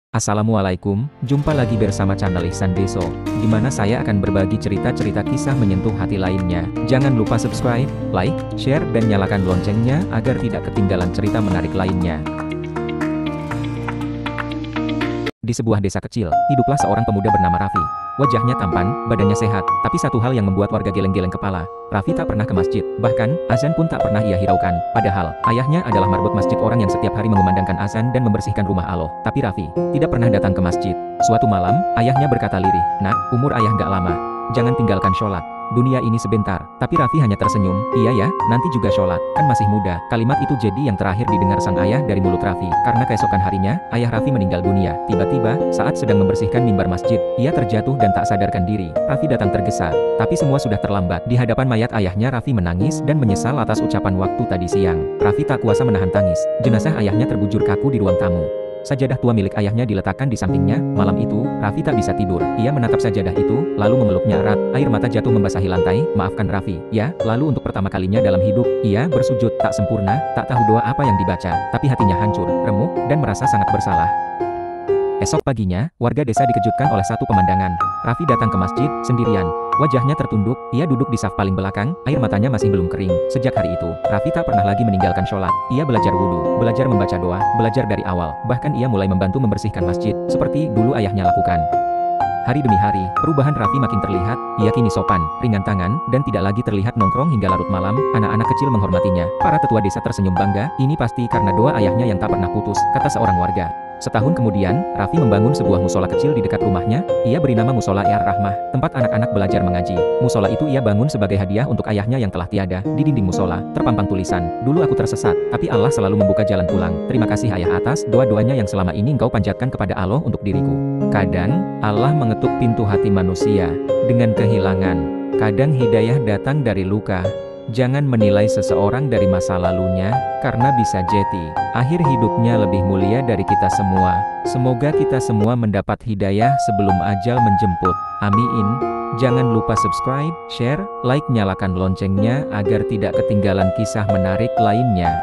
Assalamualaikum, jumpa lagi bersama channel Ihsan Deso, di mana saya akan berbagi cerita-cerita kisah menyentuh hati lainnya. Jangan lupa subscribe, like, share, dan nyalakan loncengnya agar tidak ketinggalan cerita menarik lainnya. Di sebuah desa kecil, hiduplah seorang pemuda bernama Raffi. Wajahnya tampan, badannya sehat, tapi satu hal yang membuat warga geleng-geleng kepala. Raffi tak pernah ke masjid, bahkan azan pun tak pernah ia hiraukan. Padahal, ayahnya adalah marbot masjid, orang yang setiap hari mengumandangkan azan dan membersihkan rumah Allah. Tapi Raffi tidak pernah datang ke masjid. Suatu malam, ayahnya berkata lirih, "Nak, umur ayah gak lama. Jangan tinggalkan sholat. Dunia ini sebentar." Tapi Raffi hanya tersenyum. "Iya ya, nanti juga sholat, kan masih muda." Kalimat itu jadi yang terakhir didengar sang ayah dari mulut Raffi. Karena keesokan harinya, ayah Raffi meninggal dunia. Tiba-tiba, saat sedang membersihkan mimbar masjid, ia terjatuh dan tak sadarkan diri. Raffi datang tergesa, tapi semua sudah terlambat. Di hadapan mayat ayahnya, Raffi menangis dan menyesal atas ucapan waktu tadi siang. Raffi tak kuasa menahan tangis. Jenazah ayahnya terbujur kaku di ruang tamu. Sajadah tua milik ayahnya diletakkan di sampingnya. Malam itu, Raffi tak bisa tidur. Ia menatap sajadah itu, lalu memeluknya erat. Air mata jatuh membasahi lantai. "Maafkan Raffi, ya." Lalu untuk pertama kalinya dalam hidup, ia bersujud. Tak sempurna, tak tahu doa apa yang dibaca, tapi hatinya hancur, remuk, dan merasa sangat bersalah. Esok paginya, warga desa dikejutkan oleh satu pemandangan. Raffi datang ke masjid, sendirian. Wajahnya tertunduk, ia duduk di saf paling belakang, air matanya masih belum kering. Sejak hari itu, Raffi tak pernah lagi meninggalkan sholat. Ia belajar wudhu, belajar membaca doa, belajar dari awal. Bahkan ia mulai membantu membersihkan masjid, seperti dulu ayahnya lakukan. Hari demi hari, perubahan Raffi makin terlihat. Ia kini sopan, ringan tangan, dan tidak lagi terlihat nongkrong hingga larut malam. Anak-anak kecil menghormatinya. Para tetua desa tersenyum bangga. "Ini pasti karena doa ayahnya yang tak pernah putus," kata seorang warga. Setahun kemudian, Raffi membangun sebuah musola kecil di dekat rumahnya. Ia beri nama Musola Ar-Rahmah, tempat anak-anak belajar mengaji. Musola itu ia bangun sebagai hadiah untuk ayahnya yang telah tiada. Di dinding musola, terpampang tulisan, "Dulu aku tersesat, tapi Allah selalu membuka jalan pulang. Terima kasih ayah atas doa-doanya yang selama ini engkau panjatkan kepada Allah untuk diriku." Kadang, Allah mengetuk pintu hati manusia dengan kehilangan. Kadang hidayah datang dari luka. Jangan menilai seseorang dari masa lalunya, karena bisa jadi akhir hidupnya lebih mulia dari kita semua. Semoga kita semua mendapat hidayah sebelum ajal menjemput. Amin. Jangan lupa subscribe, share, like, nyalakan loncengnya agar tidak ketinggalan kisah menarik lainnya.